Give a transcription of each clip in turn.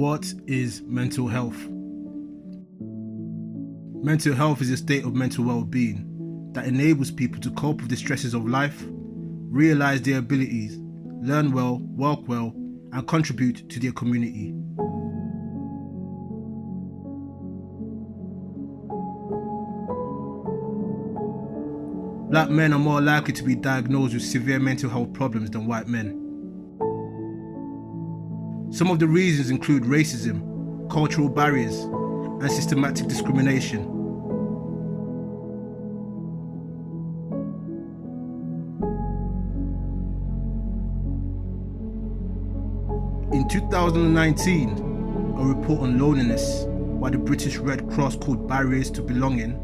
What is mental health? Mental health is a state of mental well-being that enables people to cope with the stresses of life, realize their abilities, learn well, work well, and contribute to their community. Black men are more likely to be diagnosed with severe mental health problems than white men. Some of the reasons include racism, cultural barriers, and systematic discrimination. In 2019, a report on loneliness by the British Red Cross called Barriers to Belonging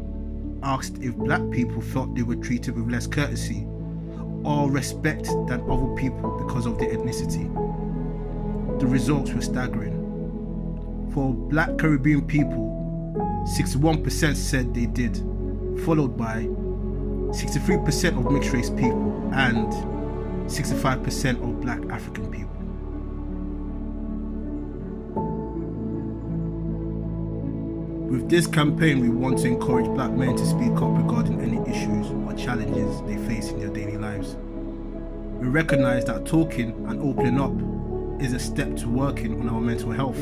asked if black people felt they were treated with less courtesy or respect than other people because of their ethnicity. The results were staggering. For black Caribbean people, 61% said they did, followed by 63% of mixed race people and 65% of black African people. With this campaign, we want to encourage black men to speak up regarding any issues or challenges they face in their daily lives. We recognize that talking and opening up is a step to working on our mental health.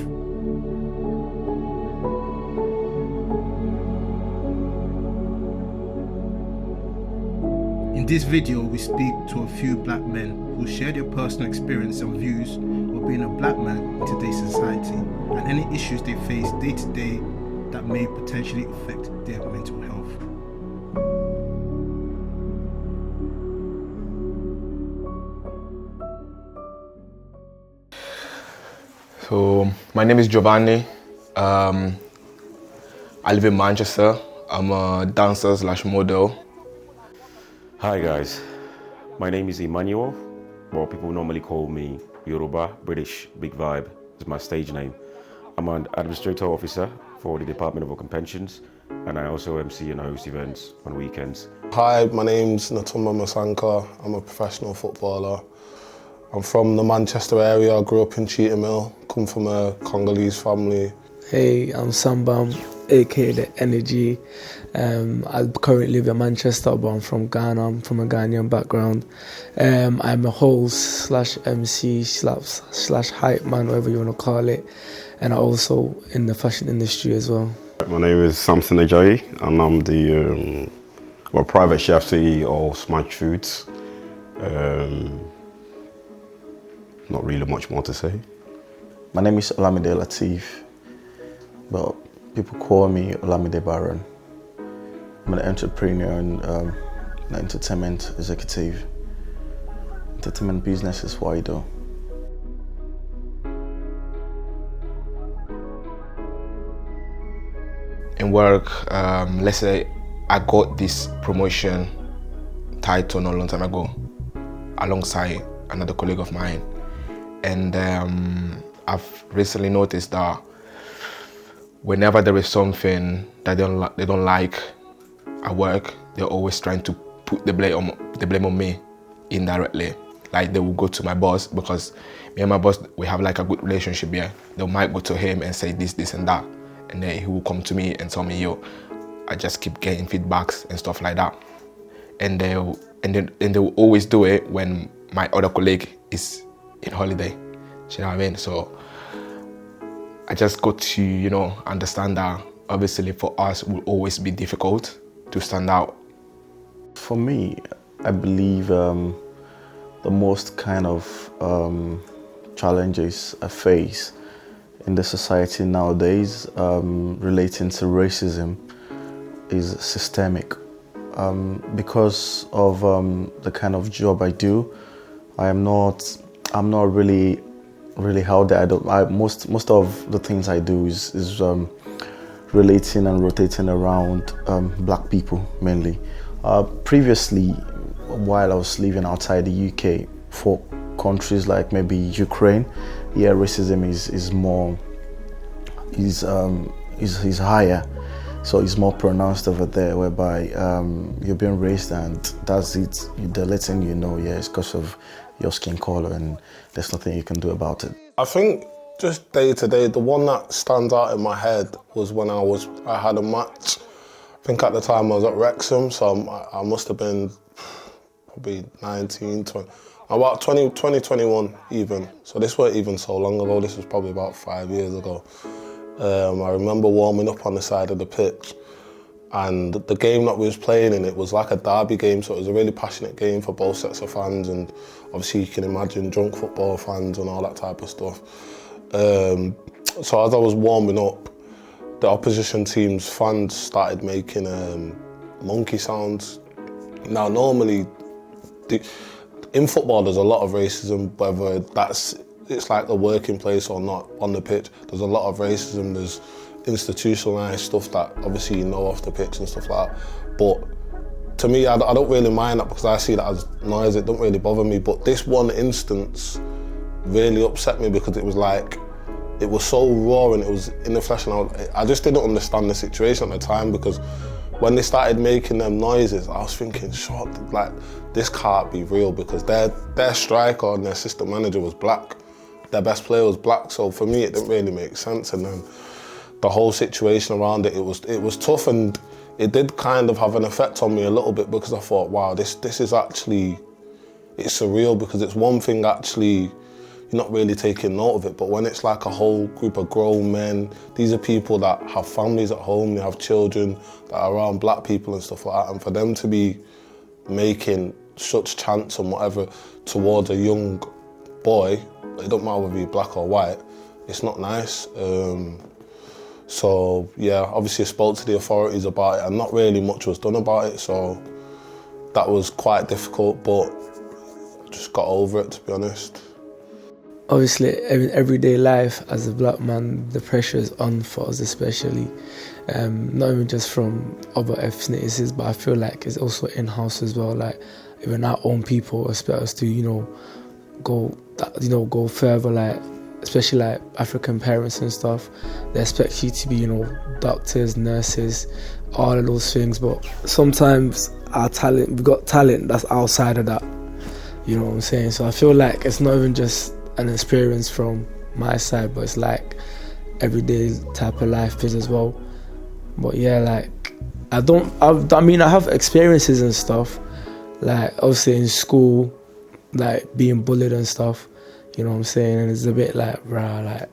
In this video, we speak to a few black men who share their personal experience and views of being a black man in today's society and any issues they face day to day that may potentially affect their mental health. So, my name is Giovanni. I live in Manchester. I'm a dancer / model. Hi guys, my name is Emmanuel. Well, people normally call me Yoruba, British, Big Vibe is my stage name. I'm an administrator officer for the Department of Work and Pensions, and I also MC and host events on weekends. Hi, my name's Natuma Masanka. I'm a professional footballer. I'm from the Manchester area. I grew up in Cheetham Hill, come from a Congolese family. Hey, I'm Sambam, aka The Energy. I currently live in Manchester, but I'm from Ghana. I'm from a Ghanaian background. I'm a host / MC / hype man, whatever you want to call it. And I'm also in the fashion industry as well. My name is Samson Ajayi, and I'm the private chef CEO of Smash Foods. Not really much more to say. My name is Olamide Latif, but people call me Olamide Baron. I'm an entrepreneur and an entertainment executive. Entertainment business is what I do. In work, let's say I got this promotion title not a long time ago alongside another colleague of mine. And I've recently noticed that whenever there is something that they don't like at work, they're always trying to put the blame on me indirectly. Like they will go to my boss, because me and my boss, we have like a good relationship here. They might go to him and say this and that, and then he will come to me and tell me, yo, I just keep getting feedbacks and stuff like that. And they will always do it when my other colleague is in holiday. Do you know what I mean? So I just got to, understand that obviously for us it will always be difficult to stand out. For me, I believe the most kind of challenges I face in the society nowadays relating to racism is systemic. Because of the kind of job I do, I'm not really out there. Most of the things I do is relating and rotating around black people mainly. Previously, while I was living outside the UK, for countries like maybe Ukraine, yeah, racism is higher, so it's more pronounced over there, whereby you're being raised and that's it. They're letting you know, yeah, it's because of your skin color and there's nothing you can do about it. I think just day to day, the one that stands out in my head was when I had a match. I think at the time I was at Wrexham, so I must have been probably 19, 20, about 21 even. So this weren't even so long ago, this was probably about 5 years ago. I remember warming up on the side of the pitch, and the game that we was playing in, it was like a derby game, so it was a really passionate game for both sets of fans, and obviously you can imagine drunk football fans and all that type of stuff. So as I was warming up, the opposition team's fans started making monkey sounds. Now normally, in football there's a lot of racism, whether it's like the working place or not on the pitch. There's a lot of racism, there's institutionalised stuff that obviously you know off the pitch and stuff like that. But to me, I don't really mind that because I see that as noise, it don't really bother me. But this one instance really upset me because it was like, it was so raw and it was in the flesh, and I just didn't understand the situation at the time, because when they started making them noises, I was thinking, like, this can't be real, because their striker and their assistant manager was black. Their best player was black, so for me it didn't really make sense. And then the whole situation around it, it was tough, and it did kind of have an effect on me a little bit, because I thought, wow, this is actually, it's surreal, because it's one thing actually, you're not really taking note of it, but when it's like a whole group of grown men, these are people that have families at home, they have children that are around black people and stuff like that, and for them to be making such chants and whatever towards a young boy, it don't matter whether you're black or white, it's not nice. So yeah, obviously I spoke to the authorities about it, and not really much was done about it, so that was quite difficult, but I just got over it, to be honest. Obviously, in everyday life as a black man, the pressure is on for us especially. Not even just from other ethnicities, but I feel like it's also in-house as well. Like, even our own people expect us to, go further, like, especially like African parents and stuff. They expect you to be, doctors, nurses, all of those things. But sometimes we've got talent that's outside of that. You know what I'm saying? So I feel like it's not even just an experience from my side, but it's like everyday type of life is as well. But yeah, like I have experiences and stuff, like obviously in school, like being bullied and stuff, you know what I'm saying, and it's a bit like, like at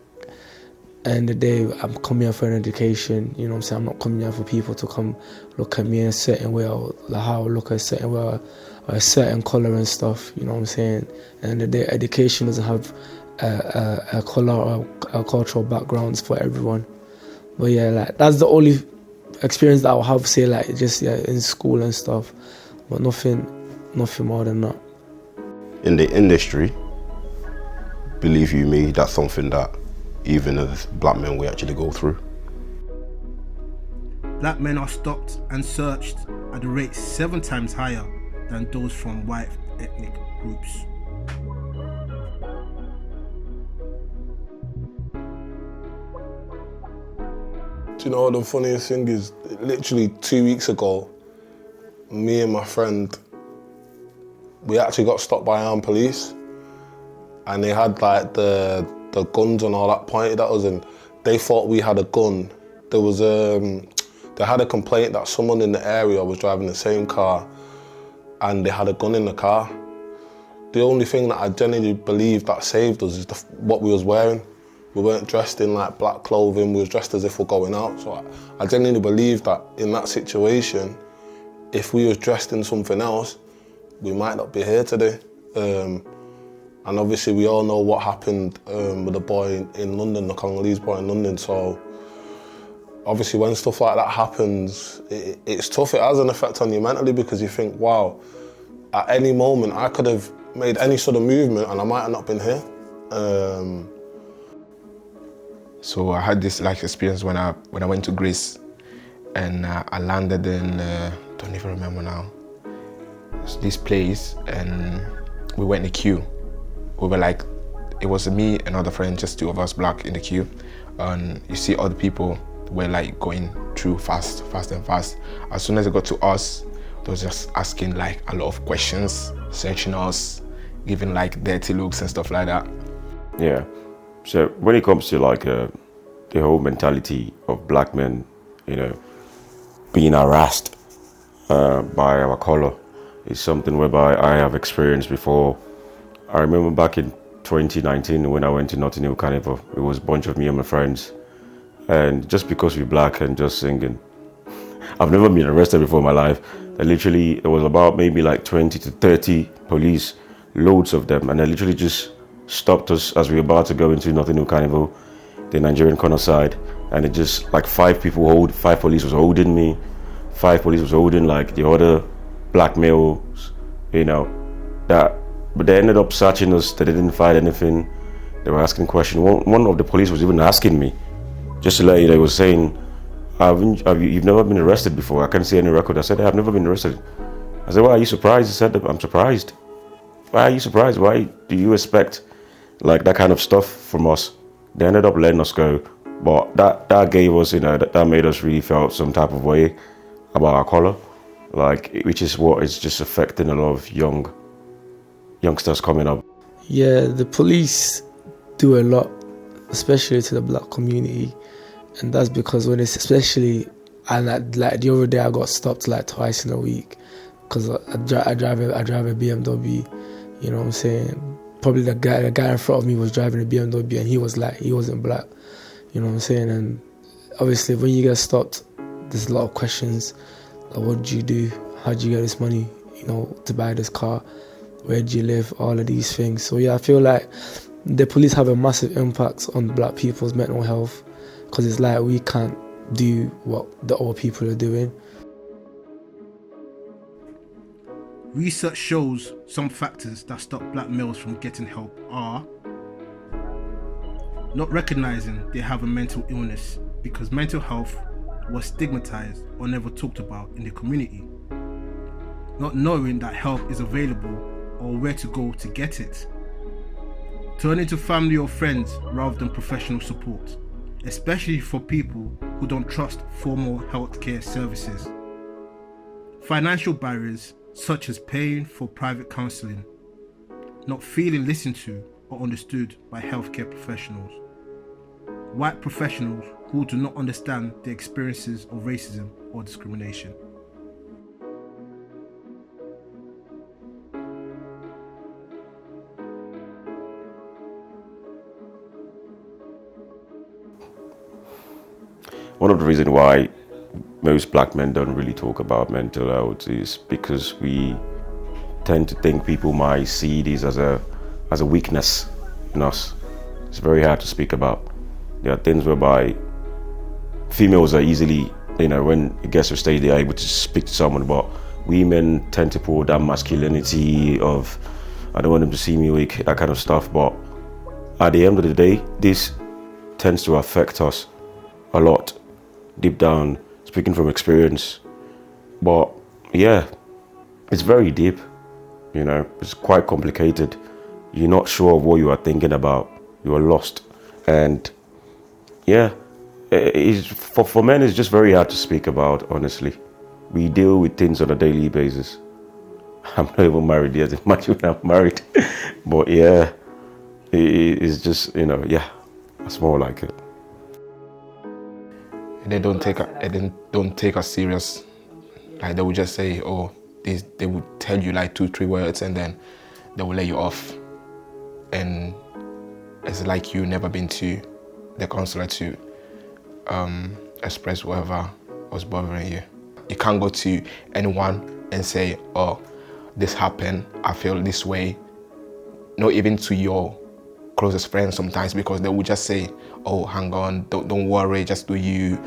the end of the day, I'm coming here for an education, you know what I'm saying, I'm not coming here for people to come look at me in a certain way, or like how I look at a certain way, or a certain colour and stuff, you know what I'm saying? And the day education doesn't have a colour or a cultural backgrounds for everyone. But yeah, like that's the only experience that I'll have, say, like just in school and stuff, but nothing more than that. In the industry, believe you me, that's something that even as black men we actually go through. Black men are stopped and searched at a rate 7 times higher than those from white ethnic groups. Do you know what the funniest thing is? Literally 2 weeks ago, me and my friend, we actually got stopped by armed police, and they had like the guns and all that pointed at us, and they thought we had a gun. There was they had a complaint that someone in the area was driving the same car, and they had a gun in the car. The only thing that I genuinely believe that saved us is what we was wearing. We weren't dressed in like black clothing, we was dressed as if we're going out. So I genuinely believe that in that situation, if we was dressed in something else, we might not be here today. And obviously we all know what happened with the boy in London, the Congolese boy in London. So obviously when stuff like that happens, it's tough. It has an effect on you mentally, because you think, wow, at any moment I could have made any sort of movement and I might have not been here. So I had this like experience when I went to Greece, and I landed in, don't even remember now, this place, and we went in the queue. We were like, it was me and another friend, just 2 of us black in the queue, and you see other people were like going through fast. As soon as it got to us, they was just asking like a lot of questions, searching us, giving like dirty looks and stuff like that. Yeah, So when it comes to like the whole mentality of black men, you know, being harassed by our color is something whereby I have experienced before. I remember back in 2019 when I went to Notting Hill Carnival, it was a bunch of me and my friends. And just because we're black and just singing, I've never been arrested before in my life. And literally, it was about maybe like 20 to 30 police, loads of them. And they literally just stopped us as we were about to go into Notting Hill Carnival, the Nigerian corner side. And it just like five police was holding me. 5 police was holding like the other black males, you know, but they ended up searching us. They didn't find anything. They were asking questions. One of the police was even asking me, just to let you know, they was saying, you've never been arrested before? I can't see any record. I said, I've never been arrested. I said, why are you surprised? He said, I'm surprised. Why are you surprised? Why do you expect like that kind of stuff from us? They ended up letting us go. But that gave us, you know, that made us really felt some type of way about our color, like, which is what is just affecting a lot of youngsters coming up. Yeah, the police do a lot, especially to the black community, and that's because when it's especially, and like the other day I got stopped like twice in a week because I drive a BMW, you know what I'm saying? Probably the guy in front of me was driving a BMW and he wasn't black, you know what I'm saying? And obviously when you get stopped, there's a lot of questions, like what did you do? How did you get this money, you know, to buy this car? Where do you live? All of these things. So yeah, I feel like the police have a massive impact on black people's mental health because it's like we can't do what the other people are doing. Research shows some factors that stop black males from getting help are not recognizing they have a mental illness because mental health was stigmatized or never talked about in the community, not knowing that help is available or where to go to get it, turning to family or friends rather than professional support, especially for people who don't trust formal healthcare services, financial barriers such as paying for private counseling, not feeling listened to or understood by healthcare professionals, white professionals who do not understand the experiences of racism or discrimination. One of the reasons why most black men don't really talk about mental health is because we tend to think people might see this as a weakness in us. It's very hard to speak about. There are things whereby females are easily, you know, when it gets to a stage they are able to speak to someone, but women tend to put that masculinity of, I don't want them to see me weak, that kind of stuff. But at the end of the day, this tends to affect us a lot, deep down, speaking from experience. But yeah, it's very deep, you know, it's quite complicated. You're not sure of what you are thinking about, you are lost. And yeah, for men, it's just very hard to speak about, honestly. We deal with things on a daily basis. I'm not even married yet, imagine when I'm married. But yeah, it's just, you know, yeah, that's more like it. They don't take us serious. Like they will just say, oh, they will tell you like 2-3 words and then they will let you off. And it's like you've never been to the consulate to express whatever was bothering you. You can't go to anyone and say, oh, this happened, I feel this way. Not even to your closest friends sometimes, because they will just say, oh, hang on, don't worry, just do you.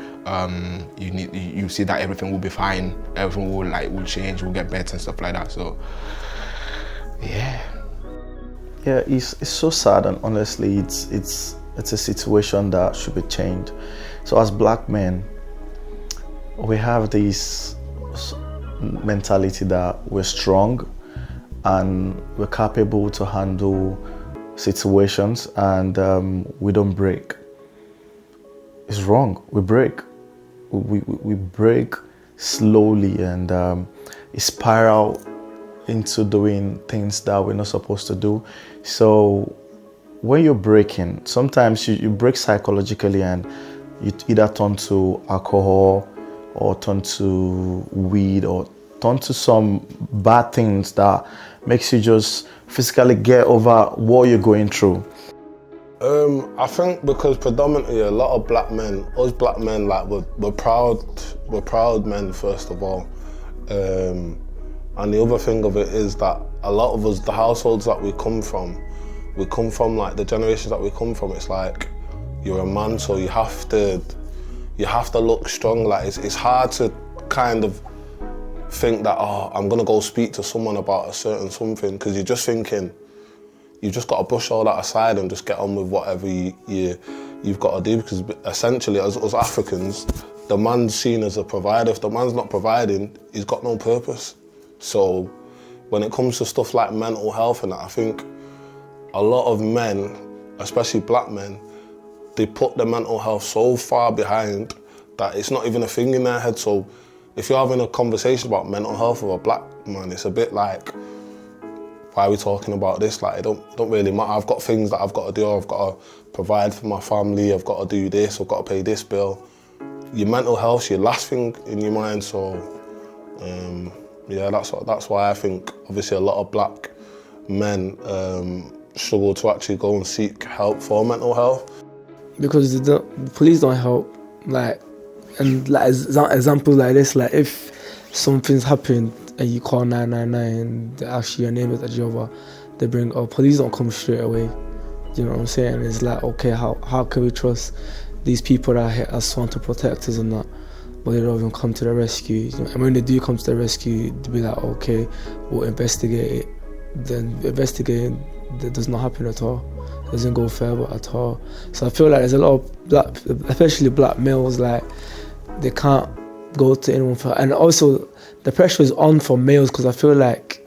You see that everything will be fine, everything will change, will get better and stuff like that. So yeah. Yeah, it's so sad, and honestly, it's a situation that should be changed. So as black men, we have this mentality that we're strong and we're capable to handle situations, and we don't break. It's wrong. We break. We break slowly, and it spiral into doing things that we're not supposed to do. So when you're breaking, sometimes you break psychologically and you either turn to alcohol or turn to weed or turn to some bad things that makes you just physically get over what you're going through. I think because predominantly a lot of black men, us black men, like we're proud men first of all, and the other thing of it is that a lot of us, the households that we come from like the generations that we come from. It's like you're a man, so you have to look strong. Like it's hard to kind of think that, oh, I'm gonna go speak to someone about a certain something, because you're just thinking, you've just got to brush all that aside and just get on with whatever you've got to do, because essentially as Africans, the man's seen as a provider. If the man's not providing, he's got no purpose. So when it comes to stuff like mental health and that, I think a lot of men, especially black men, they put their mental health so far behind that it's not even a thing in their head. So if you're having a conversation about mental health with a black man, it's a bit like, why are we talking about this? Like, it don't really matter. I've got things that I've got to do. I've got to provide for my family. I've got to do this. I've got to pay this bill. Your mental health's your last thing in your mind. So, yeah, that's why I think obviously a lot of black men struggle to actually go and seek help for mental health. Because the police don't help. Like, and like examples like this, like if something's happened and you call 999 and they ask you your name is Ajova, they bring, oh, police don't come straight away. You know what I'm saying? It's like, okay, how can we trust these people that are sworn to protect us and that, but they don't even come to the rescue? And when they do come to the rescue, they'll be like, okay, we'll investigate it. Then investigating, that does not happen at all. It doesn't go further at all. So I feel like there's a lot of black, especially black males, like they can't go to anyone for, and also the pressure is on for males, because I feel like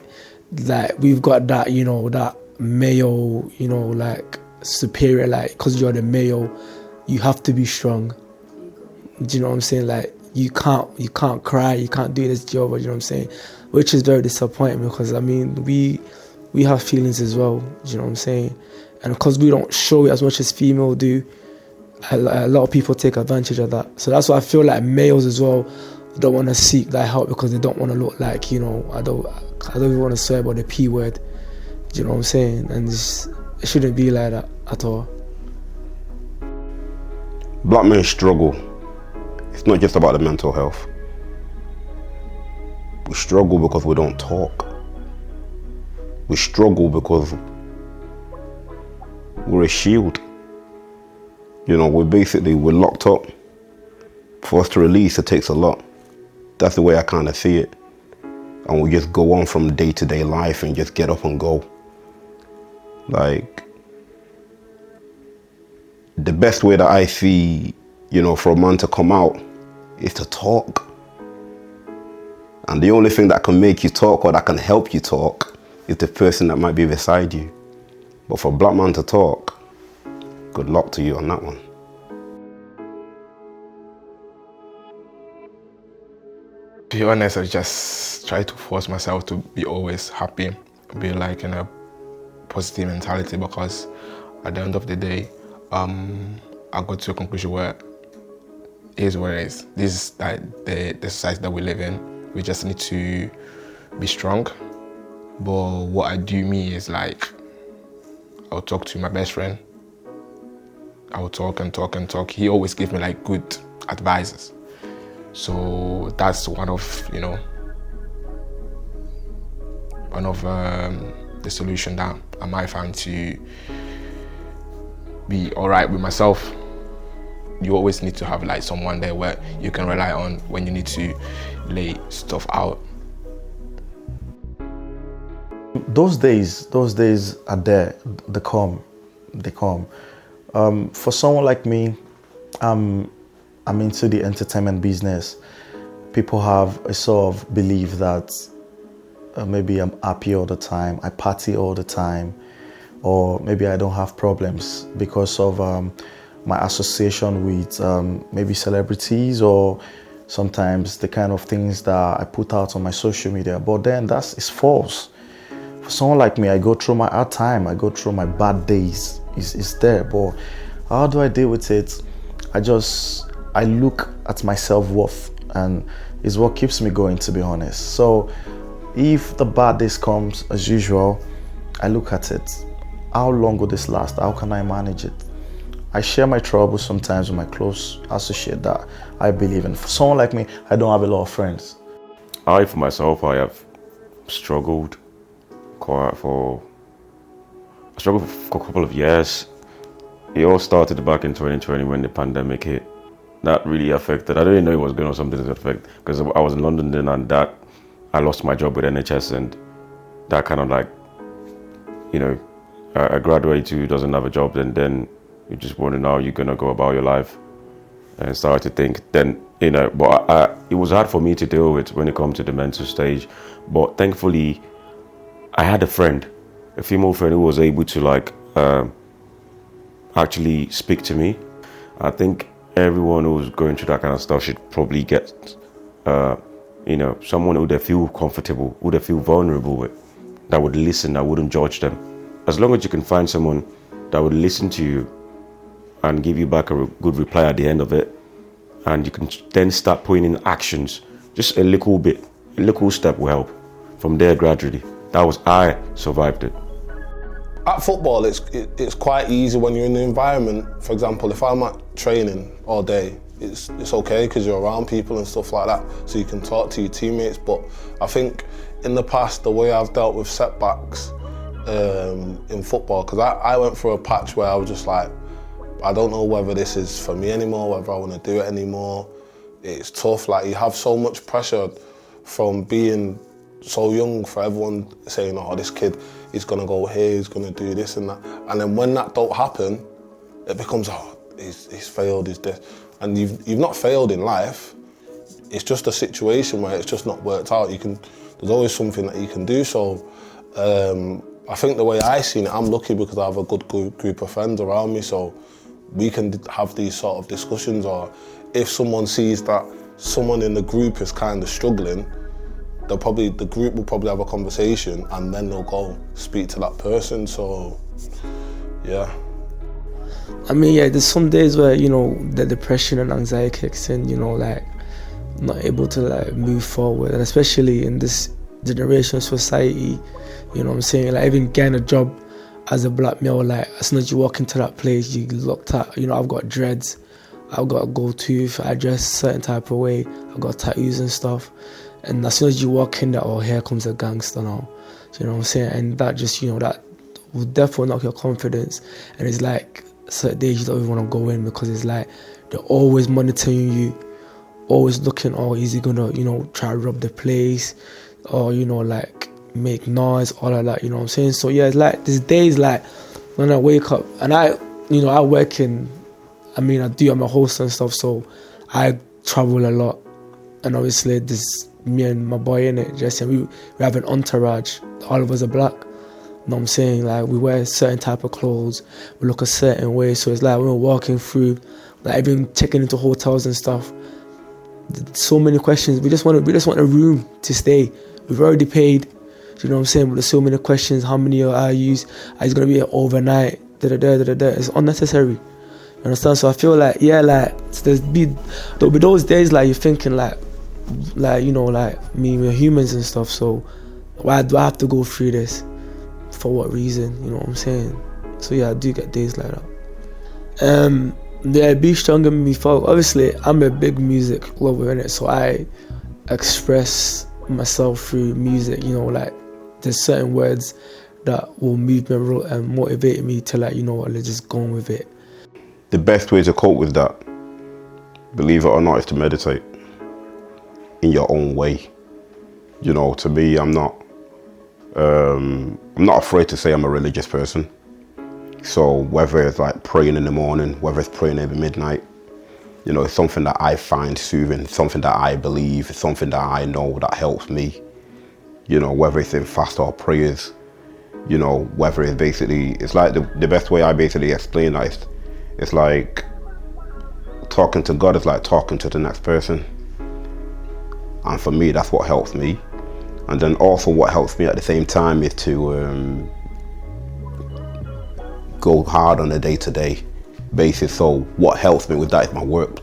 we've got that, you know, that male, you know, like superior, like because you're the male, you have to be strong. Do you know what I'm saying? Like you can't cry, you can't do this job, you know what I'm saying? Which is very disappointing, because I mean we have feelings as well. Do you know what I'm saying? And because we don't show it as much as females do, a lot of people take advantage of that. So that's why I feel like males as well don't want to seek that help, because they don't want to look like, you know, I don't even want to swear about the P word. Do you know what I'm saying? And it shouldn't be like that at all. Black men struggle. It's not just about the mental health. We struggle because we don't talk. We struggle because we're a shield. You know, we're locked up. For us to release, it takes a lot. That's the way I kind of see it. And we just go on from day-to-day life and just get up and go. Like, the best way that I see, you know, for a man to come out is to talk. And the only thing that can make you talk or that can help you talk is the person that might be beside you. But for a black man to talk, good luck to you on that one. To be honest, I just try to force myself to be always happy, be like in a positive mentality, because at the end of the day, I got to a conclusion where it is what it is. This is like the society that we live in. We just need to be strong. But what I do me is like, I'll talk to my best friend. I will talk and talk and talk. He always gives me like good advices. So that's one of, you know, the solution that I might find to be all right with myself. You always need to have like someone there where you can rely on when you need to lay stuff out. Those days are there. They come. For someone like me, I'm into the entertainment business. People have a sort of belief that maybe I'm happy all the time, I party all the time, or maybe I don't have problems because of my association with maybe celebrities, or sometimes the kind of things that I put out on my social media. But then it's false. For someone like me, I go through my hard time, I go through my bad days, is there. But how do I deal with it? I look at my self-worth, and it's what keeps me going, to be honest. So if the bad days comes, as usual, I look at it. How long will this last? How can I manage it? I share my troubles sometimes with my close associate that I believe in. For someone like me, I don't have a lot of friends. For myself, I have struggled for a couple of years. It all started back in 2020 when the pandemic hit. That really affected. I didn't even know it was going to something to affect, because I was in London then, and that I lost my job with NHS, and that kind of like, you know, a graduate who doesn't have a job, and then you just wonder how you're going to go about your life, and start to think then, you know, but it was hard for me to deal with when it comes to the mental stage. But thankfully, I had a female friend who was able to like actually speak to me. I think everyone who's going through that kind of stuff should probably get, you know, someone who they feel comfortable, who they feel vulnerable with, that would listen, that wouldn't judge them. As long as you can find someone that would listen to you and give you back a good reply at the end of it, and you can then start putting in actions, just a little bit, a little step will help. From there, gradually, I survived it. At football, it's quite easy when you're in the environment. For example, if I'm at training all day, it's okay because you're around people and stuff like that, so you can talk to your teammates. But I think in the past, the way I've dealt with setbacks in football, because I went through a patch where I was just like, I don't know whether this is for me anymore, whether I want to do it anymore. It's tough, like you have so much pressure from being so young, for everyone saying, oh, this kid, he's going to go here, he's going to do this and that. And then when that don't happen, it becomes, oh, he's failed, he's this. And you've not failed in life. It's just a situation where it's just not worked out. There's always something that you can do. So I think the way I seen it, I'm lucky because I have a good group of friends around me, so we can have these sort of discussions. Or if someone sees that someone in the group is kind of struggling, the group will probably have a conversation, and then they'll go speak to that person. So, yeah. I mean, yeah, there's some days where, you know, the depression and anxiety kicks in, you know, like not able to like move forward, and especially in this generation society, you know what I'm saying, like even getting a job as a black male, like as soon as you walk into that place, you looked at, you know, I've got dreads, I've got a gold tooth, I dress a certain type of way, I've got tattoos and stuff. And as soon as you walk in there, oh, here comes a gangster now. You know what I'm saying? And that just, you know, that will definitely knock your confidence. And it's like certain days you don't even want to go in, because it's like they're always monitoring you, always looking, oh, is he gonna, you know, try to rob the place, or, you know, like make noise, all of that, you know what I'm saying? So yeah, it's like there's days like when I wake up and I work in, I'm a host and stuff, so I travel a lot. And obviously there's me and my boy in it, Jesse, and we have an entourage. All of us are black. You know what I'm saying? Like we wear certain type of clothes, we look a certain way. So it's like when we're walking through, like even checking into hotels and stuff, so many questions. We just want a room to stay. We've already paid. You know what I'm saying? But there's so many questions. How many are you? Are you gonna be here overnight? It's unnecessary. You understand? So I feel like, yeah, like there'll be those days like you're thinking like you know, like we're humans and stuff, so why do I have to go through this? For what reason? You know what I'm saying? So yeah, I do get days like that. Yeah, Be Stronger made me feel, obviously I'm a big music lover in it, so I express myself through music, you know, like there's certain words that will move me and motivate me to, like, you know what, let's just go on with it. The best way to cope with that, believe it or not, is to meditate in your own way. You know, to me, I'm not afraid to say I'm a religious person. So whether it's like praying in the morning, whether it's praying every midnight, you know, it's something that I find soothing, something that I believe, it's something that I know that helps me. You know, whether it's in fast or prayers, you know, whether it's basically, it's like the best way I basically explain that is, it's like talking to God is like talking to the next person. And for me, that's what helps me. And then also what helps me at the same time is to go hard on a day-to-day basis. So what helps me with that is my work,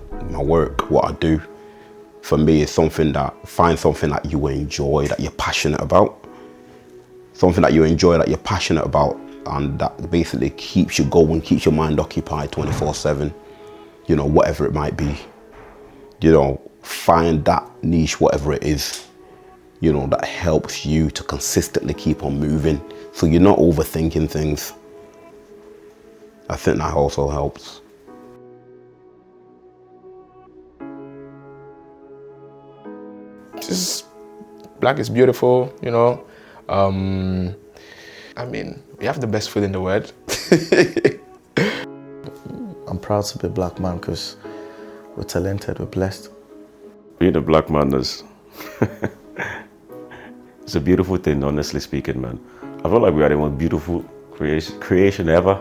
what I do. For me, is find something that you enjoy, that you're passionate about. Something that you enjoy, that you're passionate about, and that basically keeps you going, keeps your mind occupied 24/7, you know, whatever it might be. You know, find that niche, whatever it is, you know, that helps you to consistently keep on moving, so you're not overthinking things. I think that also helps. Just black is beautiful, you know. I mean, we have the best food in the world. I'm proud to be a black man because we're talented, we're blessed. Being a black man is it's a beautiful thing, honestly speaking, man. I feel like we are the most beautiful creation ever.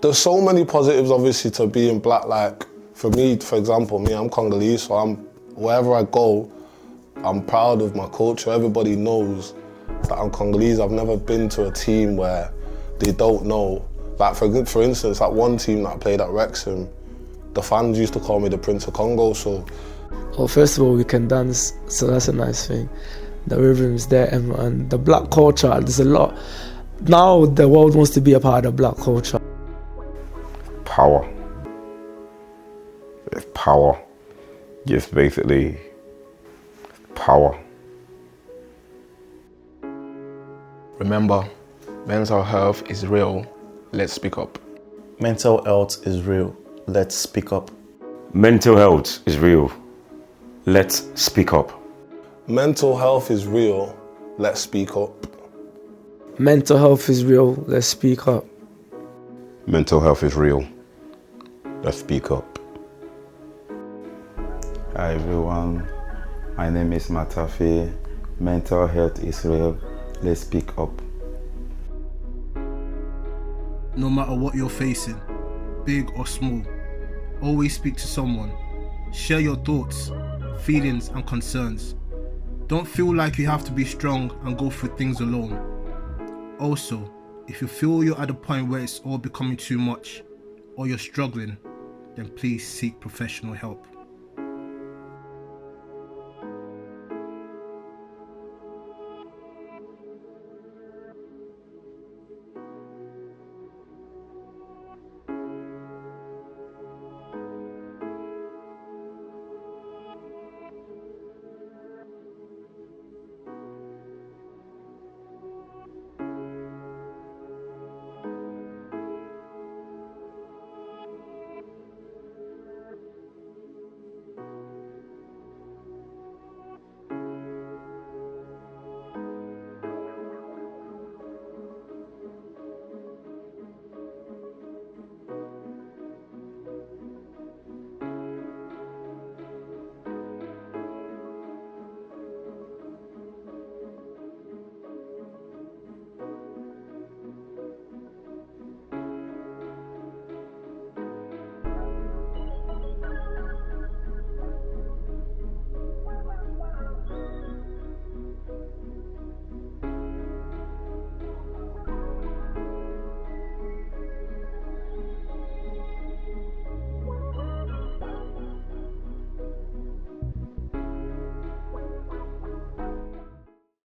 There's so many positives, obviously, to being black. Like, for me, for example, I'm Congolese, so wherever I go, I'm proud of my culture. Everybody knows that I'm Congolese. I've never been to a team where they don't know. Like, for instance, that one team that I played at Wrexham, the fans used to call me the Prince of Congo, so. Well, first of all, we can dance, so that's a nice thing. The rhythm's there, and the black culture, there's a lot. Now the world wants to be a part of black culture. Power. It's power. Just basically power. Remember, mental health is real. Let's speak up. Mental health is real. Let's speak up. Mental health is real. Let's speak up. Mental health is real. Let's speak up. Mental health is real. Let's speak up. Mental health is real. Let's speak up. Hi everyone, my name is Matafi. Mental health is real. Let's speak up. No matter what you're facing, big or small, always speak to someone. Share your thoughts, feelings and concerns. Don't feel like you have to be strong and go through things alone. Also, if you feel you're at a point where it's all becoming too much or you're struggling, then please seek professional help.